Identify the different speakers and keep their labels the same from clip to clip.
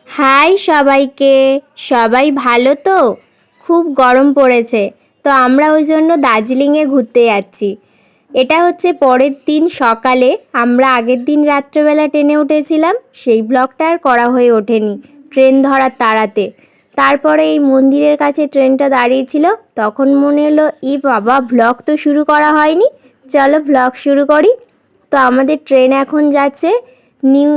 Speaker 1: High সবাইকে। সবাই ভালো তো? খুব গরম পড়েছে, তো আমরা ওই জন্য দার্জিলিংয়ে ঘুরতে যাচ্ছি। এটা হচ্ছে পরের দিন সকালে। আমরা আগের দিন রাত্রেবেলা ট্রেনে উঠেছিলাম, সেই ব্লগটা আর করা হয়ে ওঠেনি ট্রেন ধরার তাড়াতে। তারপরে এই মন্দিরের কাছে ট্রেনটা দাঁড়িয়েছিল, তখন মনে হলো ই বাবা, ব্লগ তো শুরু করা হয়নি, চলো ব্লগ শুরু করি। তো আমাদের ট্রেন এখন যাচ্ছে নিউ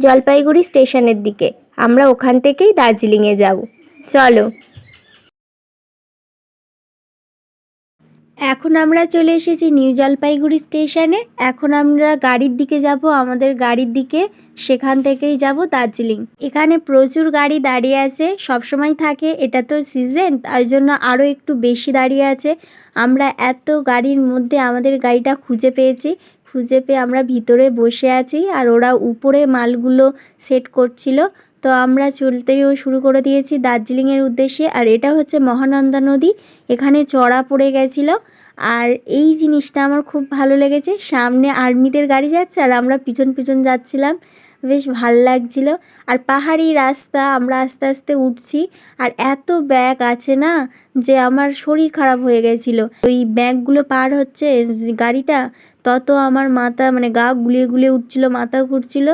Speaker 1: জলপাইগুড়ি স্টেশনের দিকে। আমরা ওখান থেকেই দার্জিলিংয়ে যাব, চলো। এখন আমরা চলে এসেছি নিউ জলপাইগুড়ি স্টেশনে। এখন আমরা গাড়ির দিকে যাব, আমাদের গাড়ির দিকে, সেখান থেকেই যাব দার্জিলিং। এখানে প্রচুর গাড়ি দাঁড়িয়ে আছে, সবসময় থাকে, এটা তো সিজন, তাই জন্য আরও একটু বেশি দাঁড়িয়ে আছে। আমরা এত গাড়ির মধ্যে আমাদের গাড়িটা খুঁজে পেয়েছি। খুঁজে পেয়ে আমরা ভিতরে বসে আছি, আর ওরা উপরে মালগুলো সেট করছিল। তো আমরা চলতেও শুরু করে দিয়েছি দার্জিলিংয়ের উদ্দেশ্যে। আর এটা হচ্ছে মহানন্দা নদী, এখানে চড়া পড়ে গেছিলো। আর এই জিনিসটা আমার খুব ভালো লেগেছে, সামনে আর্মিদের গাড়ি যাচ্ছে আর আমরা পিছন পিছন যাচ্ছিলাম, বেশ ভাল লাগছিল। আর পাহাড়ি রাস্তা, আমরা আস্তে আস্তে উঠছি, আর এত ব্যাগ আছে না যে আমার শরীর খারাপ হয়ে গেছিলো। ওই ব্যাগগুলো পার হচ্ছে গাড়িটা, তত আমার মাথা মানে গা গুলিয়ে গুলিয়ে উঠছিল, মাথা ঘুরছিল।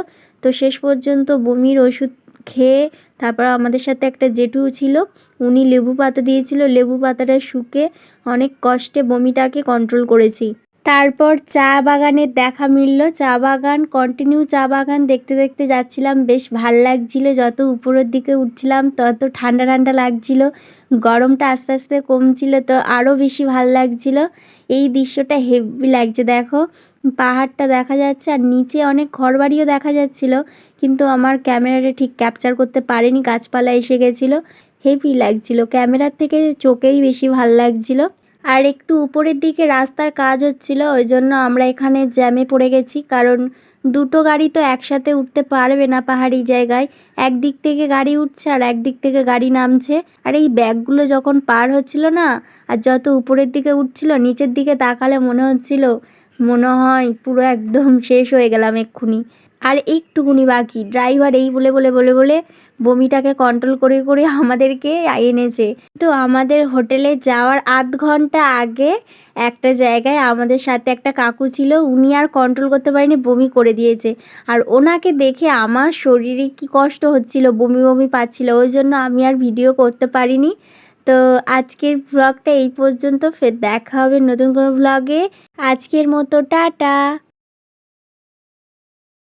Speaker 1: তো শেষ পর্যন্ত বমির ওষুধ খেয়ে তারপর আমাদের সাথে একটা জেঠু ছিল, উনি লেবু পাতা দিয়েছিল, লেবু পাতাটা শুকে অনেক কষ্টে বমিটাকে কন্ট্রোল করেছি। তারপর চা বাগানের দেখা মিলল, চা বাগান, কন্টিনিউ চা বাগান দেখতে দেখতে যাচ্ছিলাম, বেশ ভাল লাগছিল। যত উপরের দিকে উঠছিলাম তত ঠান্ডা ঠান্ডা লাগছিল, গরমটা আস্তে আস্তে কমছিল, তো আরও বেশি ভাল লাগছিল। এই দৃশ্যটা হেভি লাগছে, দেখো পাহাড়টা দেখা যাচ্ছে আর নিচে অনেক ঘরবাড়িও দেখা যাচ্ছিল, কিন্তু আমার ক্যামেরাটা ঠিক ক্যাপচার করতে পারেনি, গাছপালা এসে গেছিলো। হেভি লাগছিল, ক্যামেরার থেকে চোখেই বেশি ভাল লাগছিল। আর একটু উপরের দিকে রাস্তার কাজ হচ্ছিল, ওই জন্য আমরা এখানে জ্যামে পড়ে গেছি, কারণ দুটো গাড়ি তো একসাথে উঠতে পারবে না পাহাড়ি জায়গায়। একদিক থেকে গাড়ি উঠছে আর একদিক থেকে গাড়ি নামছে। আর এই ব্যাগগুলো যখন পার হচ্ছিল না, আর যত উপরের দিকে উঠছিল, নিচের দিকে তাকালে মনে হচ্ছিল মনে হয় পুরো একদম শেষ হয়ে গেলাম এক্ষুনি। আর একটুকুনি বাকি, ড্রাইভার এই বলে বলে বলে বলে বমিটাকে কন্ট্রোল করে করে আমাদেরকে এনেছে। তো আমাদের হোটেলে যাওয়ার আধ ঘন্টা আগে একটা জায়গায় আমাদের সাথে একটা কাকু ছিল, উনি আর কন্ট্রোল করতে পারেনি, বমি করে দিয়েছে। আর ওনাকে দেখে আমার শরীরে কি কষ্ট হচ্ছিল, বমি বমি পাচ্ছিল, ওই জন্য আমি আর ভিডিও করতে পারিনি। তো আজকের ব্লগটা এই পর্যন্ত, ফের দেখা হবে নতুন কোনো ব্লগে। আজকের মতো টাটা।